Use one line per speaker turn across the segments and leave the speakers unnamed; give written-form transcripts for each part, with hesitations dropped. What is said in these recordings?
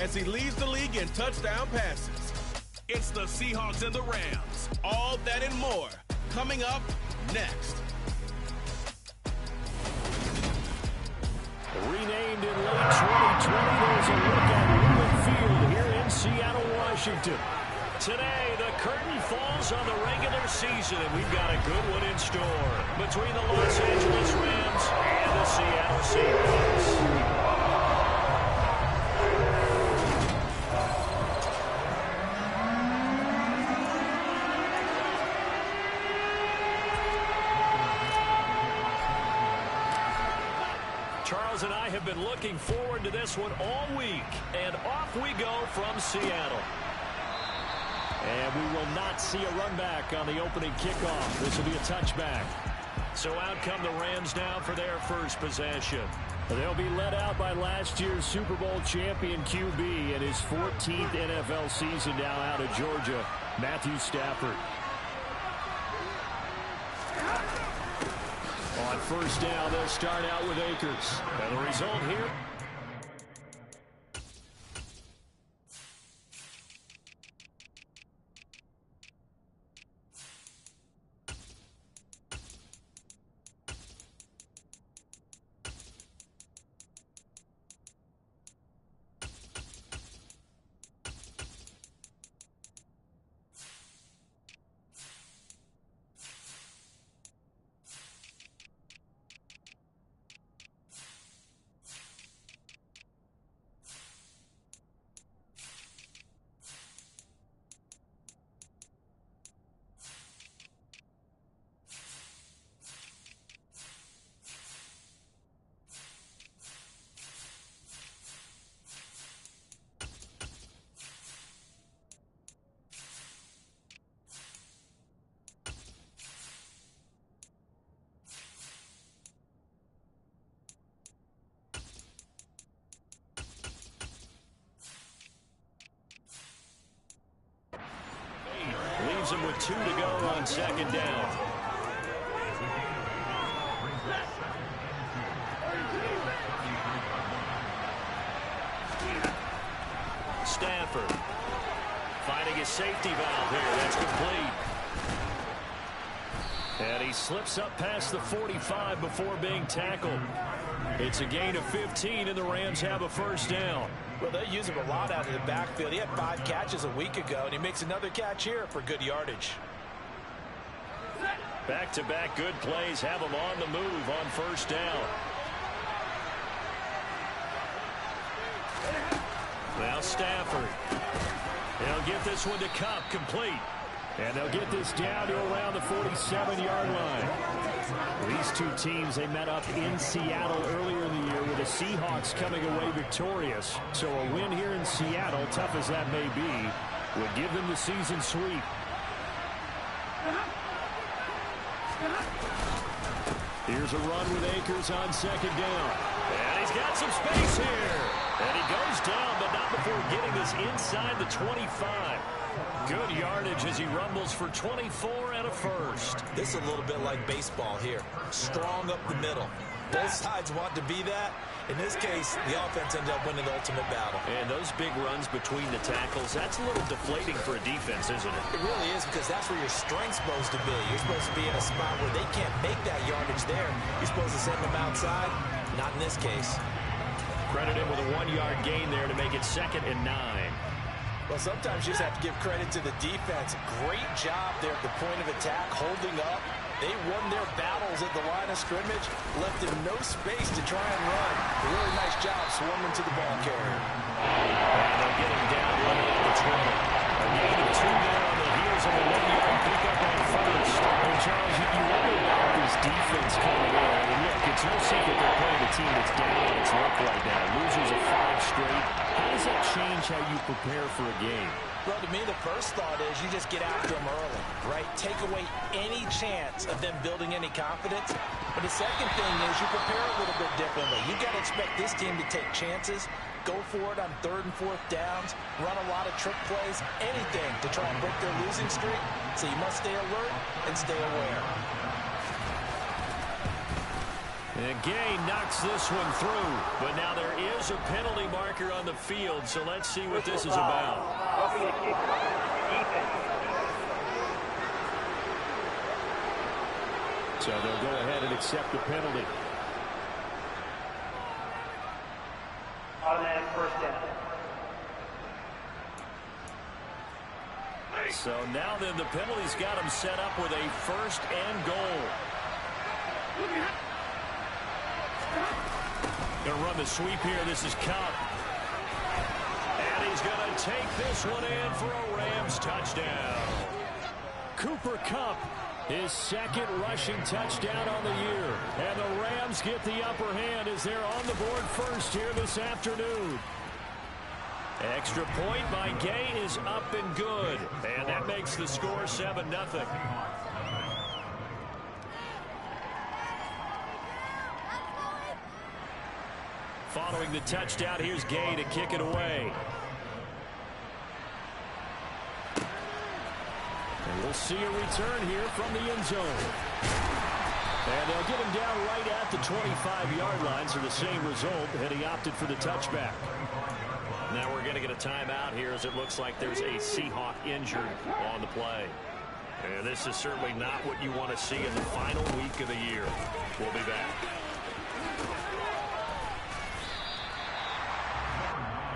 as he leads the league in touchdown passes. It's the Seahawks and the Rams. All that and more coming up next.
Renamed in late 2020, there's a look at Lumen Field here in Seattle, Washington. Today, the curtain falls on the regular season, and we've got a good one in store between the Los Angeles Rams and the Seattle Seahawks. Charles and I have been looking forward to this one all week, and off we go from Seattle. And we will not see a run back on the opening kickoff. This will be a touchback. So out come the Rams now for their first possession. They'll be led out by last year's Super Bowl champion QB in his 14th NFL season now out of Georgia, Matthew Stafford. On first down, they'll start out with Akers. And the result here... leaves him with 2 to go on second down. Stafford finding his safety valve here. That's complete. And he slips up past the 45 before being tackled. It's a gain of 15, and the Rams have a first down.
Well, they use him a lot out of the backfield. He had 5 catches a week ago, and he makes another catch here for good yardage.
Back-to-back good plays have him on the move on first down. Now Stafford. They'll get this one to Cup, complete. And they'll get this down to around the 47-yard line. These two teams, they met up in Seattle earlier in the year with the Seahawks coming away victorious. So a win here in Seattle, tough as that may be, would give them the season sweep. Here's a run with Akers on second down. And he's got some space here. And he goes down, but not before getting this inside the 25. Good yardage as he rumbles for 24 and a first.
This is a little bit like baseball here. Strong up the middle. Both sides want to be that. In this case, the offense ended up winning the ultimate battle.
And those big runs between the tackles, that's a little deflating for a defense, isn't it?
It really is, because that's where your strength's supposed to be. You're supposed to be in a spot where they can't make that yardage there. You're supposed to send them outside. Not in this case.
Credit him with a 1-yard gain there to make it 2nd and 9.
Well, sometimes you just have to give credit to the defense. Great job there at the point of attack, holding up. They won their battles at the line of scrimmage, left them no space to try and run. A really nice job swarming to the ball carrier.
And they'll get him down right at the 20. A gain of 2 there on the heels of a 1-yard pickup on first. And Charles, you wonder about this defense coming in. I mean, look, it's no secret they're playing a team that's down on its luck right now. Losers of 5 straight. How does that change how you prepare for a game?
Well, to me, the first thought is you just get after them early, right? Take away any chance of them building any confidence. But the second thing is you prepare a little bit differently. You got to expect this team to take chances, go for it on 3rd and 4th downs, run a lot of trick plays, anything to try and break their losing streak. So you must stay alert and stay aware.
And Gay knocks this one through. But now there is a penalty marker on the field, so let's see what this is about. So they'll go ahead and accept the penalty.
Automatic first down.
So now then the penalty's got him set up with a first and goal. Going to run the sweep here. This is Cup. And he's going to take this one in for a Rams touchdown. Cooper Kupp, his second rushing touchdown on the year. And the Rams get the upper hand as they're on the board first here this afternoon. Extra point by Gay is up and good. And that makes the score 7-0. Following the touchdown, here's Gay to kick it away. And we'll see a return here from the end zone. And they'll get him down right at the 25-yard line, so the same result, and he opted for the touchback. Now we're going to get a timeout here as it looks like there's a Seahawk injured on the play. And this is certainly not what you want to see in the final week of the year. We'll be back.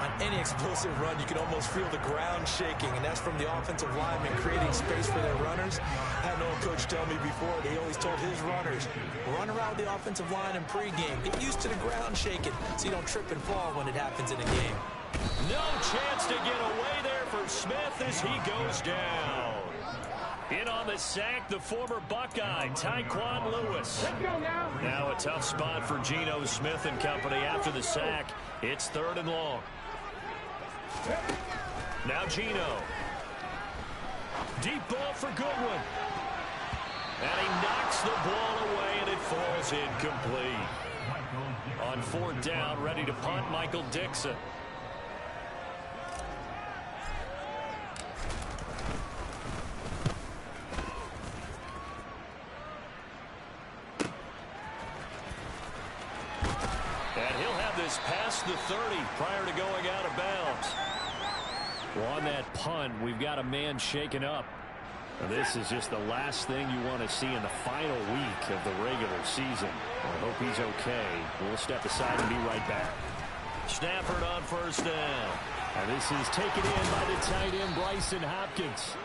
On any explosive run, you can almost feel the ground shaking, and that's from the offensive linemen creating space for their runners. I had an old coach tell me before, he always told his runners, run around the offensive line in pregame. Get used to the ground shaking so you don't trip and fall when it happens in a game.
No chance to get away there for Smith as he goes down. In on the sack, the former Buckeye, Tyquan Lewis. Now a tough spot for Geno Smith and company after the sack. It's 3rd and long. Now Geno. Deep ball for Goodwin. And he knocks the ball away, and it falls incomplete. On 4th down, ready to punt, Michael Dixon. And he'll have this past the 30 prior to going out of bounds. Well, on that punt, we've got a man shaken up. Now, this is just the last thing you want to see in the final week of the regular season. I hope he's okay. We'll step aside and be right back. Stafford on 1st down. And this is taken in by the tight end, Bryson Hopkins.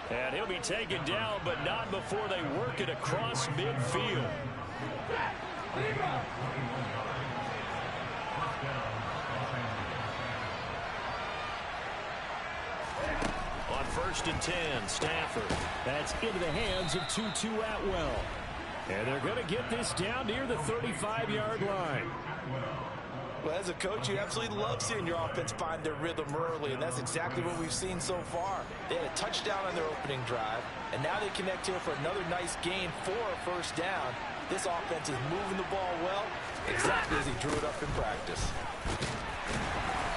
And he'll be taken down, but not before they work it across midfield. On 1st and 10, Stafford. That's into the hands of Tutu Atwell. And they're going to get this down near the 35-yard line.
Well, as a coach, you absolutely love seeing your offense find their rhythm early, and that's exactly what we've seen so far. They had a touchdown on their opening drive, and now they connect here for another nice gain for a 1st down. This offense is moving the ball well, exactly as he drew it up in practice.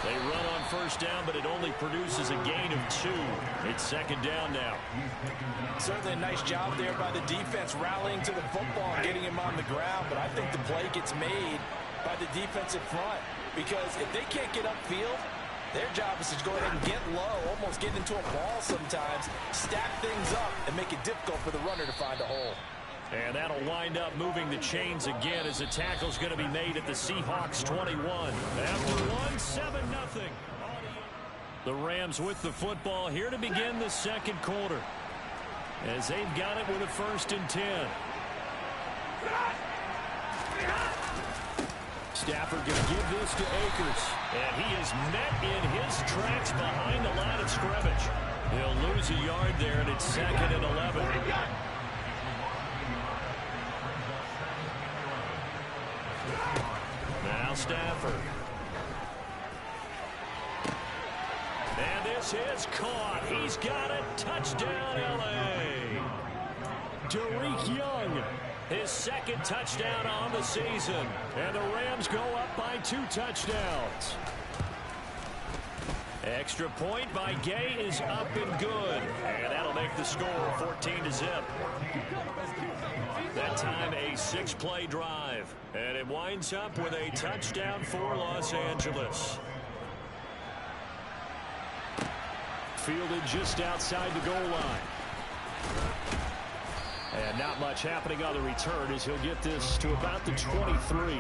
They run on 1st down, but it only produces a gain of 2. It's 2nd down now.
Certainly a nice job there by the defense rallying to the football and getting him on the ground, but I think the play gets made by the defensive front, because if they can't get upfield, their job is to go ahead and get low, almost get into a ball sometimes, stack things up, and make it difficult for the runner to find a hole.
And that'll wind up moving the chains again as the tackle's going to be made at the Seahawks 21. After 1-7-0. The Rams with the football here to begin the 2nd quarter, as they've got it with a 1st and 10. Stafford going to give this to Akers. And he is met in his tracks behind the line of scrimmage. He'll lose a yard there, and it's 2nd and 11. Now Stafford. And this is caught. He's got it. Touchdown, L.A. Derek Young, his 2nd touchdown on the season. And the Rams go up by 2 touchdowns. Extra point by Gay is up and good. And that'll make the score 14-0. That time a 6-play drive. And it winds up with a touchdown for Los Angeles. Fielded just outside the goal line. And not much happening on the return as he'll get this to about the 23.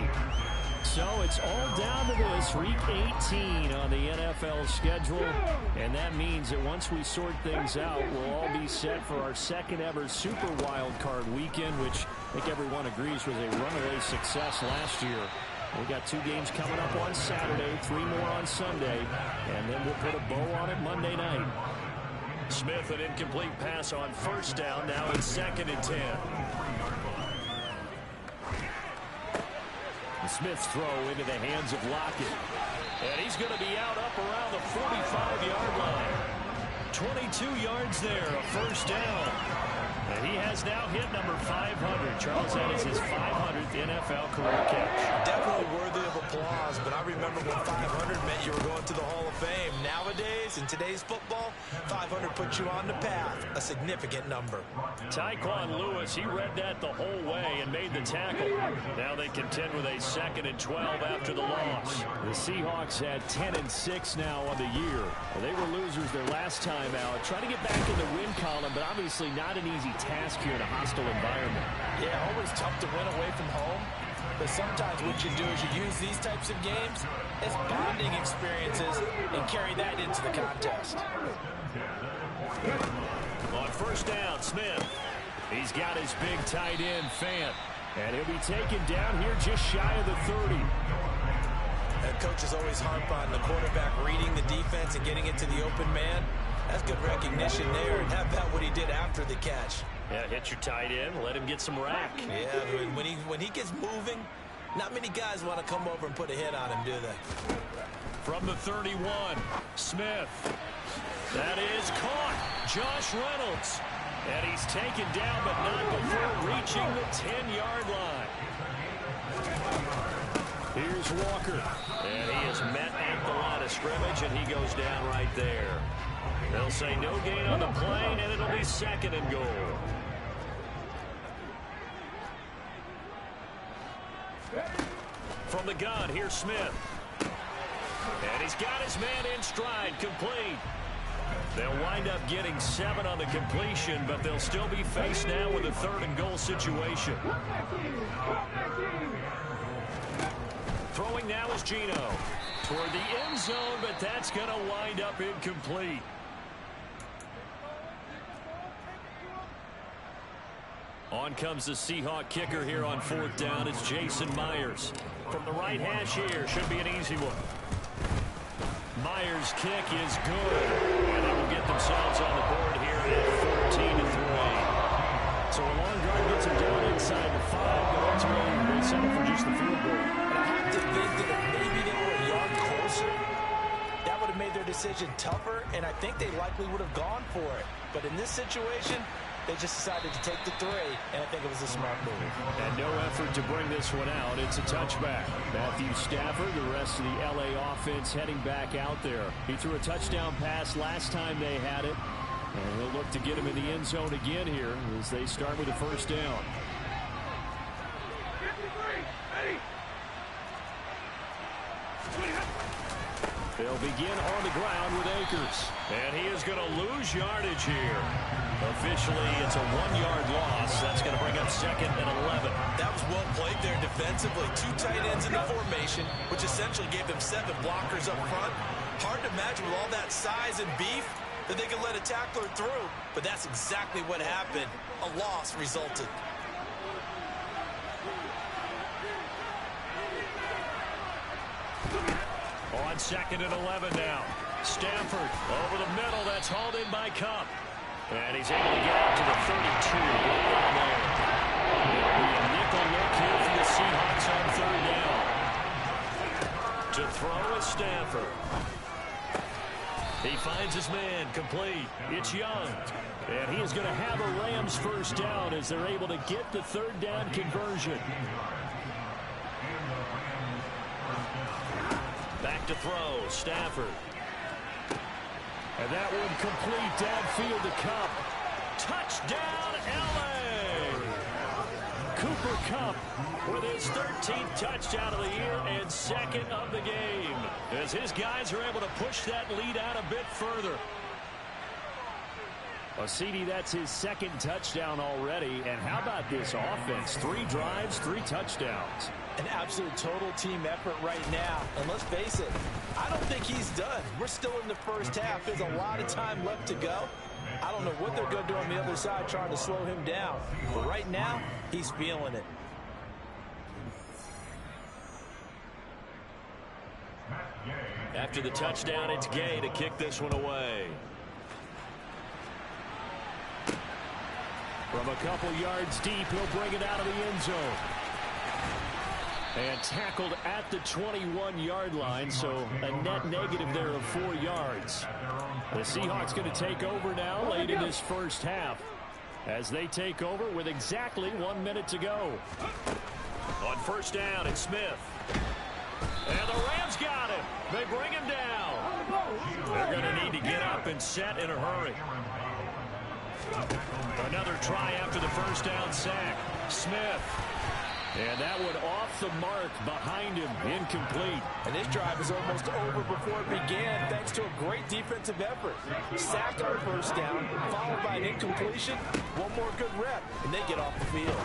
So it's all down to this, week 18 on the NFL schedule. And that means that once we sort things out, we'll all be set for our second ever Super Wild Card weekend, which I think everyone agrees was a runaway success last year. We got 2 games coming up on Saturday, 3 more on Sunday, and then we'll put a bow on it Monday night. Smith, an incomplete pass on first down, now in 2nd and 10. Smith's throw into the hands of Lockett. And he's going to be out up around the 45-yard line. 22 yards there, a first down. And he has now hit number 500. Charles, that is his 500th NFL career catch.
Definitely worthy of applause, but I remember when 500 meant you were going to the Hall of Fame. Nowadays, in today's football, 500 puts you on the path, a significant number.
Tyquan Lewis, he read that the whole way and made the tackle. Now they contend with a 2nd and 12 after the loss. The Seahawks had 10 and 6 now on the year. They were losers their last time out. Trying to get back in the win column, but obviously not an easy task here in a hostile environment.
Yeah, always tough to win away from home. But sometimes what you do is you use these types of games as bonding experiences and carry that into the contest.
On first down, Smith. He's got his big tight end, Fant. And he'll be taken down here just shy of the 30.
And coaches always harp on the quarterback reading the defense and getting it to the open man. That's good recognition there, and how about what he did after the catch?
Yeah, hit your tight end, let him get some rack.
Yeah, when he gets moving, not many guys want to come over and put a hit on him, do they?
From the 31, Smith. That is caught. Josh Reynolds. And he's taken down, but not before reaching the 10-yard line. Here's Walker. And he is met at the line of scrimmage, and he goes down right there. They'll say no gain on the play, and it'll be 2nd and goal. From the gun, here's Smith. And he's got his man in stride, complete. They'll wind up getting 7 on the completion, but they'll still be faced now with a 3rd and goal situation. Throwing now is Geno. Toward the end zone, but that's going to wind up incomplete. On comes the Seahawk kicker here on 4th down. It's Jason Myers. From the right hash here, should be an easy one. Myers' kick is good. And they will get themselves on the board here at 14-3. So a long guard gets him down inside the 5, but ultimately they settle for just the field goal.
And I have to think that if maybe they were a yard closer, that would have made their decision tougher, and I think they likely would have gone for it. But in this situation, they just decided to take the 3, and I think it was a smart move.
And no effort to bring this one out. It's a touchback. Matthew Stafford, the rest of the LA offense heading back out there. He threw a touchdown pass last time they had it, and he'll look to get him in the end zone again here as they start with the first down. They'll begin on the ground with Akers. And he is going to lose yardage here. Officially, it's a 1-yard loss. That's going to bring up 2nd and 11.
That was well played there defensively. 2 tight ends in the formation, which essentially gave them 7 blockers up front. Hard to imagine with all that size and beef that they could let a tackler through. But that's exactly what happened. A loss resulted.
On 2nd and 11 now. Stafford over the middle. That's hauled in by Cup. And he's able to get out to the 32. It'll be a nickel look here for the Seahawks on 3rd down. To throw is Stafford. He finds his man, complete. It's Young. And he is going to have a Rams first down as they're able to get the 3rd down conversion. Back to throw, Stafford. And that one complete downfield to Cup. Touchdown, L.A. Cooper Kupp with his 13th touchdown of the year and second of the game, as his guys are able to push that lead out a bit further. Well, CD, that's his second touchdown already. And how about this offense? 3 drives, 3 touchdowns.
An absolute total team effort right now. And let's face it, I don't think he's done. We're still in the first half. There's a lot of time left to go. I don't know what they're going to do on the other side trying to slow him down. But right now, he's feeling it.
After the touchdown, it's Gay to kick this one away. From a couple yards deep, he'll bring it out of the end zone. And tackled at the 21-yard line, so a net negative there of 4 yards. The Seahawks going to take over now late in this first half, as they take over with exactly 1 minute to go. On first down, it's Smith. And the Rams got him. They bring him down. They're going to need to get up and set in a hurry. Another try after the first down sack. Smith. And that one off the mark behind him, incomplete.
And this drive is almost over before it began, thanks to a great defensive effort. Sacked on first down, followed by an incompletion. One more good rep, and they get off the field.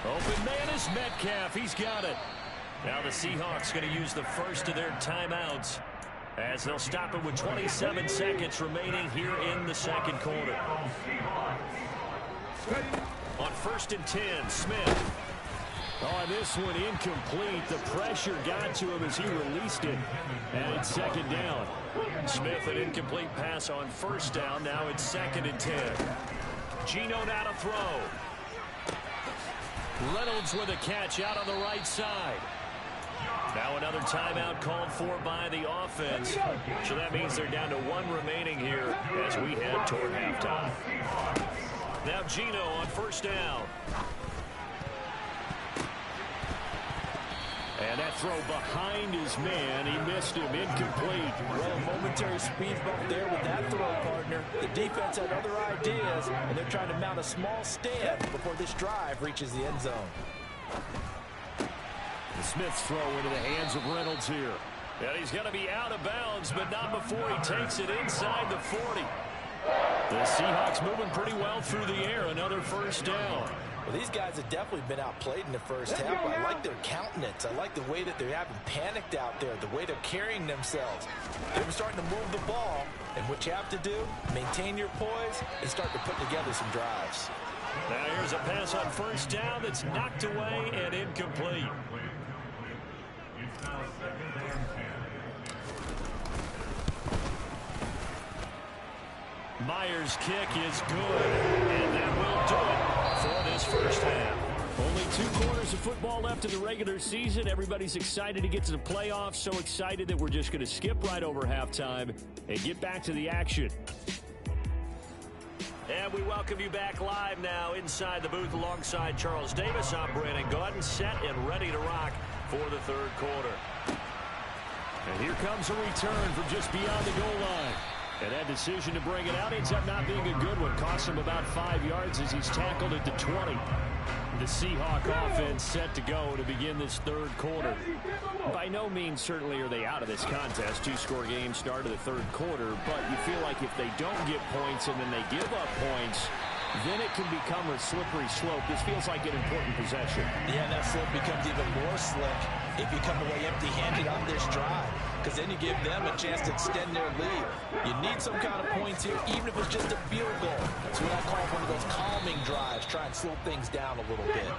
Open man is Metcalf. He's got it. Now the Seahawks going to use the first of their timeouts, as they'll stop it with 27 seconds remaining here in the second quarter. On first and 10, Smith. Oh, this one incomplete. The pressure got to him as he released it. And it's second down. Smith, an incomplete pass on first down. Now it's second and 10. Geno now to throw. Reynolds with a catch out on the right side. Now another timeout called for by the offense. So that means they're down to 1 remaining here as we head toward halftime. Now Geno on first down. And that throw behind his man. He missed him, incomplete.
Well, a momentary speed bump there with that throw, partner. The defense had other ideas, and they're trying to mount a small stand before this drive reaches the end zone.
Smith's throw into the hands of Reynolds here. And he's going to be out of bounds, but not before he takes it inside the 40. The Seahawks moving pretty well through the air. Another first down.
Well, these guys have definitely been outplayed in the first half. I like their countenance. I like the way that they're having panicked out there, the way they're carrying themselves. They're starting to move the ball, and what you have to do, maintain your poise and start to put together some drives.
Now here's a pass on first down that's knocked away and incomplete. Myers' kick is good, and that will do it for this first half. Only 2 quarters of football left in the regular season. Everybody's excited to get to the playoffs, so excited that we're just going to skip right over halftime and get back to the action. And we welcome you back live now inside the booth alongside Charles Davis. I'm Brandon Gaudin, set and ready to rock for the third quarter. And here comes a return from just beyond the goal line. And that decision to bring it out ends up not being a good one. Costs him about 5 yards as he's tackled at the 20. The Seahawk offense set to go to begin this third quarter. By no means certainly are they out of this contest. 2-score game start of the third quarter. But you feel like if they don't get points and then they give up points, then it can become a slippery slope. This feels like an important possession.
Yeah, that slope becomes even more slick if you come away empty-handed on this drive, because then you give them a chance to extend their lead. You need some kind of points here, even if it's just a field goal. That's what I call one of those calming drives, try and slow things down a little bit.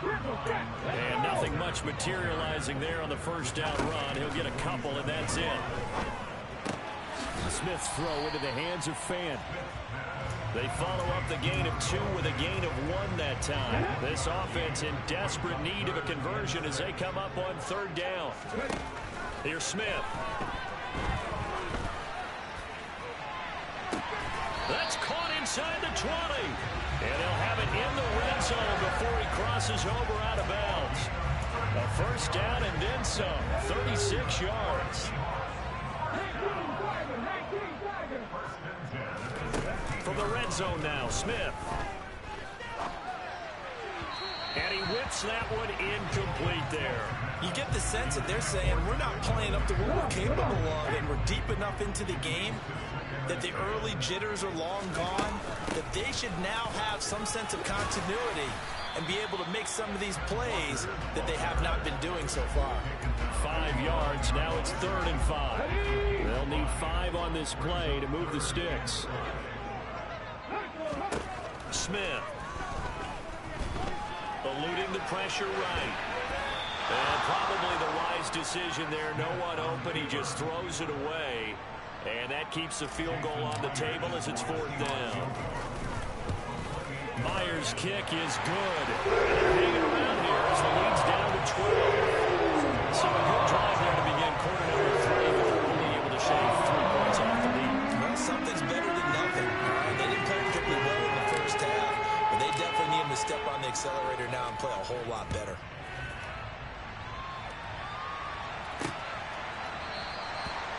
And nothing much materializing there on the first down run. He'll get a couple, and that's it. Smith's throw into the hands of Fan. They follow up the gain of 2 with a gain of 1 that time. This offense in desperate need of a conversion as they come up on third down. Here's Smith. That's caught inside the 20. And they'll have it in the red zone before he crosses over out of bounds. A first down and then some. 36 yards. From the red zone now, Smith. Blitz, that one incomplete there.
You get the sense that they're saying we're not playing up to what we're capable of, and we're deep enough into the game that the early jitters are long gone, that they should now have some sense of continuity and be able to make some of these plays that they have not been doing so far.
5 yards. Now it's 3rd and 5. They'll need 5 on this play to move the sticks. Smith. Eluding the pressure right. And probably the wise decision there. No one open. He just throws it away. And that keeps the field goal on the table as it's 4th down. Myers' kick is good. Hanging around here as the lead's down to 12. So a good drive there to begin quarter number 3, but they're only able to shave 3 points off the lead.
Well, something's better than nothing. They didn't play particularly well in the first half, but they definitely need them to step on the accelerator now and play a whole lot better.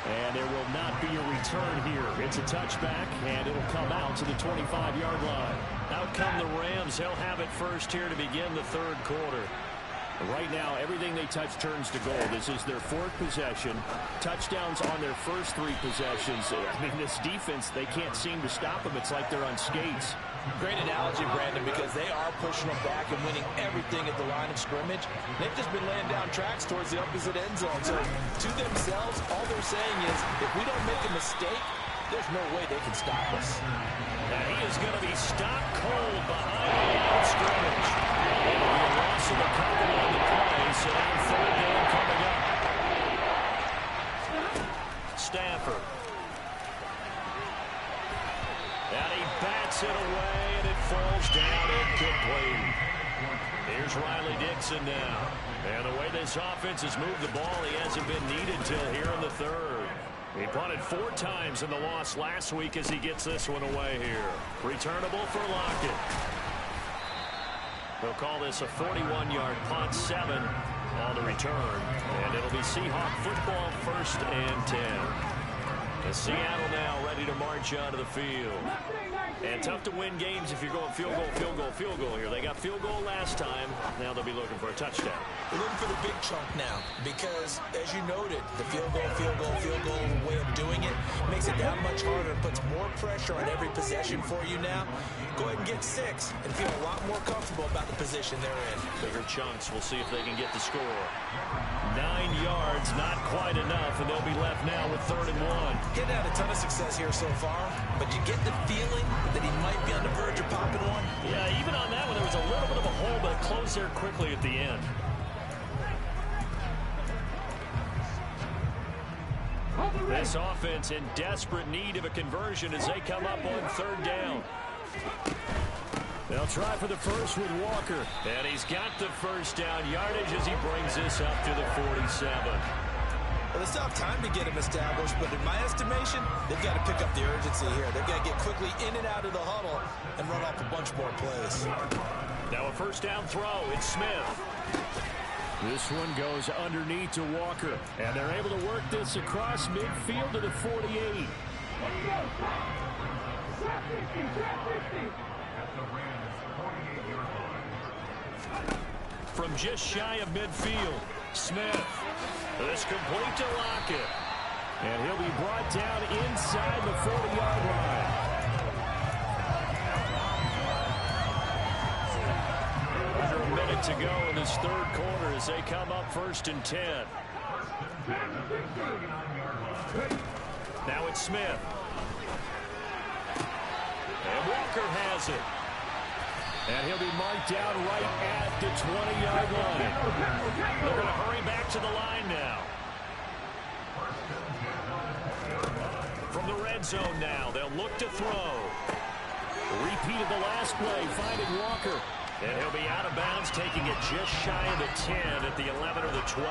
And there will not be a return here. It's a touchback, and it'll come out to the 25-yard line. Out come the Rams. They'll have it first here to begin the 3rd quarter. Right now, everything they touch turns to goal. This is their 4th possession. Touchdowns on their first 3 possessions. I mean, this defense, they can't seem to stop them. It's like they're on skates.
Great analogy, Brandon, because they are pushing them back and winning everything at the line of scrimmage. They've just been laying down tracks towards the opposite end zone. So to themselves, all they're saying is, if we don't make a mistake, there's no way they can stop us.
And he is going to be stopped cold behind the line of scrimmage. It'll be a loss of the couple on the play, so now 3rd down coming up. Stafford. And he bats it away, and it falls down incomplete. Here's Riley Dixon now. And the way this offense has moved the ball, he hasn't been needed till here in the 3rd. He punted 4 times in the loss last week as he gets this one away here. Returnable for Lockett. They'll call this a 41-yard punt, 7 on the return. And it'll be Seahawk football, 1st and 10. And Seattle now ready to march onto the field. And tough to win games if you're going field goal, field goal, field goal here. They got field goal last time. Now they'll be looking for a touchdown.
We're looking for the big chunk now because, as you noted, the field goal way of doing it makes it that much harder and puts more pressure on every possession for you now. Go ahead and get 6 and feel a lot more comfortable about the position they're in.
Bigger chunks. We'll see if they can get the score. 9 yards, not quite enough, and they'll be left now with 3rd and 1.
Getting had a ton of success here so far, but you get the feeling that he might be on the verge of popping one.
Yeah, even on that one, there was a little bit of a hole, but it closed there quickly at the end. This offense in desperate need of a conversion as they come up on 3rd down. They'll try for the first with Walker. And he's got the first down yardage as he brings this up to the 47.
Well, they still have time to get him established, but in my estimation, they've got to pick up the urgency here. They've got to get quickly in and out of the huddle and run off a bunch more plays.
Now a first down throw. It's Smith. This one goes underneath to Walker. And they're able to work this across midfield to the 48. From just shy of midfield, Smith. This complete to Lockett. And he'll be brought down inside the 40-yard line. Under a minute to go in this 3rd quarter as they come up 1st and 10. Now it's Smith. And Walker has it. And he'll be marked down right at the 20-yard line. They're going to hurry back to the line now. From the red zone now, they'll look to throw. Repeat of the last play, finding Walker. And he'll be out of bounds, taking it just shy of the 10 at the 11 or the 12.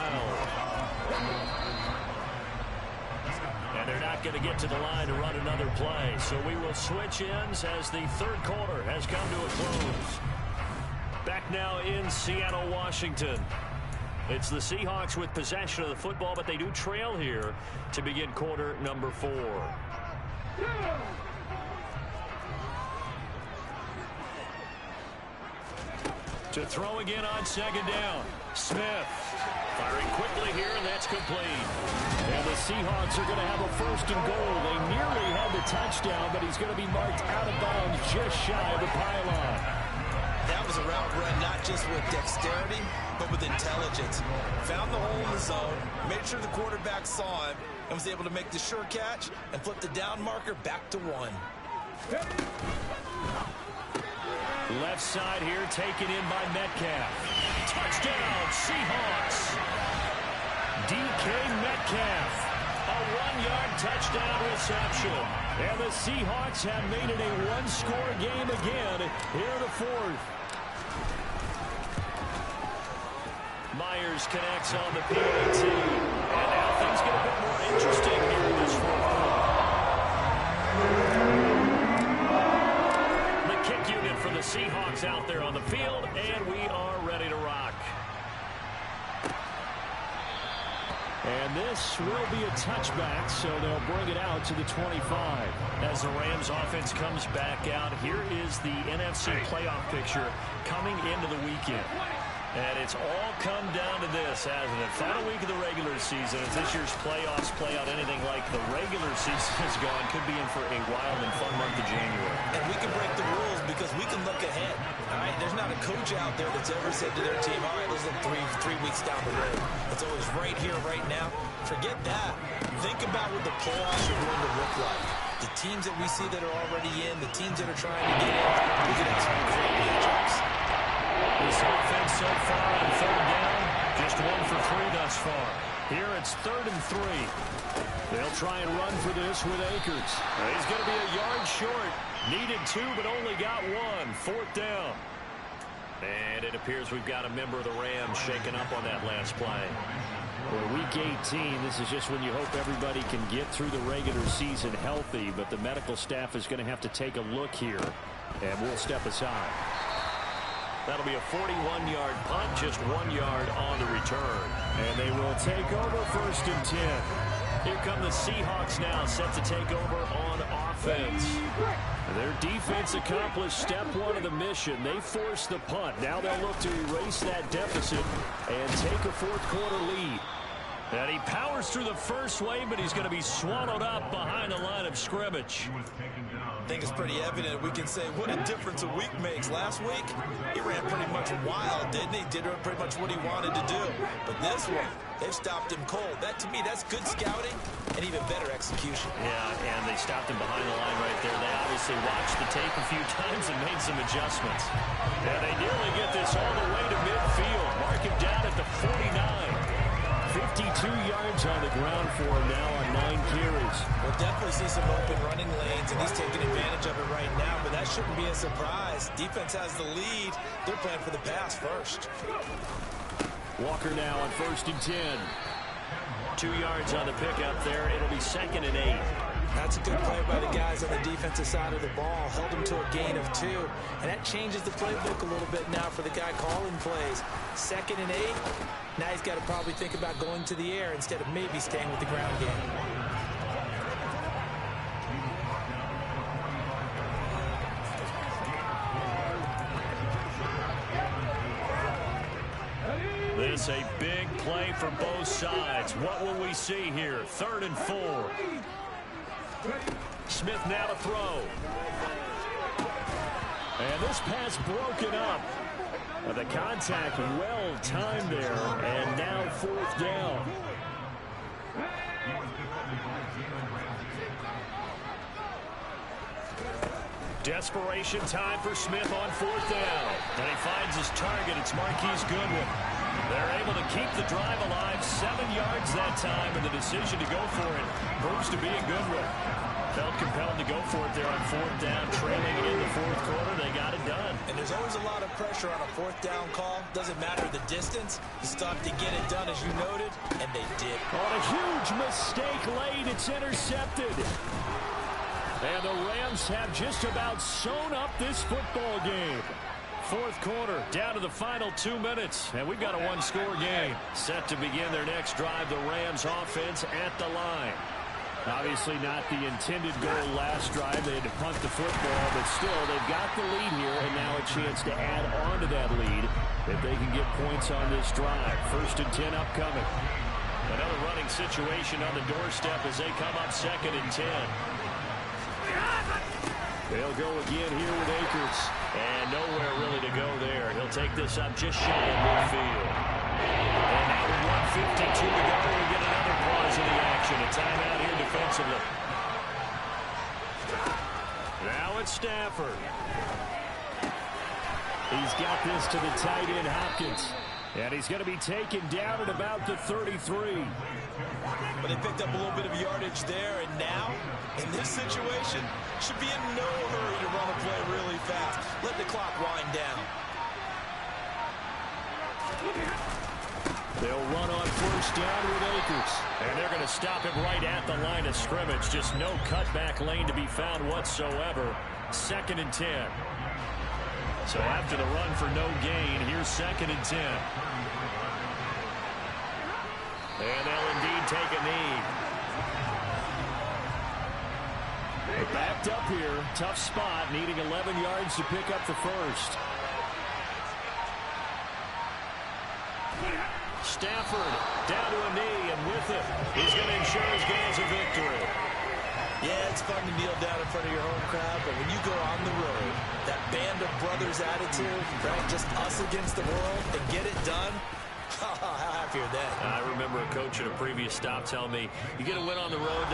And they're not going to get to the line to run another play. So we will switch ends as the 3rd quarter has come to a close. Back now in Seattle, Washington. It's the Seahawks with possession of the football, but they do trail here to begin quarter number 4. To throw again on second down. Smith firing quickly here, and that's complete. And the Seahawks are going to have a first and goal. They nearly had the touchdown, but he's going to be marked out of bounds just shy of the pylon.
That was a route run not just with dexterity, but with intelligence. Found the hole in the zone, made sure the quarterback saw him, and was able to make the sure catch and flip the down marker back to 1.
Left side here taken in by Metcalf. Touchdown, Seahawks. DK Metcalf. A 1-yard touchdown reception. And the Seahawks have made it a one-score game again here in the 4th. Myers connects on the PAT. And now things get a bit more interesting here in this 4th quarter. The kick unit for the Seahawks out there on the field, and we are ready to rock. And this will be a touchback, so they'll bring it out to the 25. As the Rams offense comes back out, here is the NFC playoff picture coming into the weekend. And it's all come down to this, hasn't it? Final week of the regular season. If this year's playoffs play out anything like the regular season has gone, could be in for a wild and fun month of January.
And we can break the rules because we can look ahead. All right, there's not a coach out there that's ever said to their team, all right, let's look three weeks down the road. It's always right here, right now. Forget that. Think about what the playoffs are going to look like. The teams that we see that are already in, the teams that are trying to get in, we could have some great matchups.
This offense so far on 3rd down, just 1 for 3 thus far. Here it's 3rd and 3. They'll try and run for this with Akers. He's going to be a yard short. Needed 2, but only got 1. 4th down. And it appears we've got a member of the Rams shaken up on that last play. For Week 18, this is just when you hope everybody can get through the regular season healthy, but the medical staff is going to have to take a look here, and we'll step aside. That'll be a 41-yard punt, just 1 yard on the return. And they will take over 1st and 10. Here come the Seahawks now, set to take over on offense. Their defense accomplished step 1 of the mission. They forced the punt. Now they'll look to erase that deficit and take a 4th quarter lead. And he powers through the first wave, but he's going to be swallowed up behind the line of scrimmage.
I think it's pretty evident. We can say what a difference a week makes. Last week, he ran pretty much wild, didn't he? Did pretty much what he wanted to do. But this one, they've stopped him cold. That, to me, that's good scouting and even better execution.
Yeah, and they stopped him behind the line right there. They obviously watched the tape a few times and made some adjustments. And they nearly get this all the way to midfield. Mark him down at the 49. 52 yards on the ground for him now on 9 carries.
We'll definitely see some open running lanes, and he's taking advantage of it right now, but that shouldn't be a surprise. Defense has the lead. They're playing for the pass first.
Walker now on 1st and 10. 2 yards on the pickup there. It'll be 2nd and 8.
That's a good play by the guys on the defensive side of the ball. Held them to a gain of 2. And that changes the playbook a little bit now for the guy calling plays. 2nd and 8. Now he's got to probably think about going to the air instead of maybe staying with the ground game.
This a big play for both sides. What will we see here? 3rd and 4. Smith now to throw. And this pass broken up. The contact well timed there, and now 4th down. Desperation time for Smith on 4th down. And he finds his target. It's Marquise Goodwin. They're able to keep the drive alive. 7 yards that time, and the decision to go for it proves to be a good one. Felt compelled to go for it there on 4th down, trailing in the 4th quarter. They got it done.
And there's always a lot of pressure on a 4th down call. Doesn't matter the distance. You still have to get it done, as you noted, and they did.
On a huge mistake late, it's intercepted. And the Rams have just about sewn up this football game. 4th quarter, down to the final 2 minutes, and we've got a 1-score game. Set to begin their next drive, the Rams offense at the line. Obviously not the intended goal last drive. They had to punt the football, but still, they've got the lead here, and now a chance to add on to that lead if they can get points on this drive. 1st and 10 upcoming. Another running situation on the doorstep as they come up 2nd and 10. They'll go again here with Akers. And nowhere really to go there. He'll take this up just shy of midfield. And now with 1:52 to go, we get another pause in the action. A timeout here defensively. Now it's Stafford. He's got this to the tight end, Hopkins. And he's going to be taken down at about the 33.
But they picked up a little bit of yardage there, and now, in this situation, should be in no hurry to run a play really fast. Let the clock wind down.
They'll run on 1st down with Akers. And they're going to stop him right at the line of scrimmage. Just no cutback lane to be found whatsoever. 2nd and 10. So after the run for no gain, here's 2nd and 10. And they'll indeed take a knee. They're backed up here. Tough spot, needing 11 yards to pick up the first. Stafford down to a knee, and with it, he's going to ensure his guys a victory.
Yeah, it's fun to kneel down in front of your home crowd, but when you go on the road, that band of brothers attitude, right, just us against the world, and get it done, how happy are they?
I remember a coach at a previous stop telling me, you get a win on the road,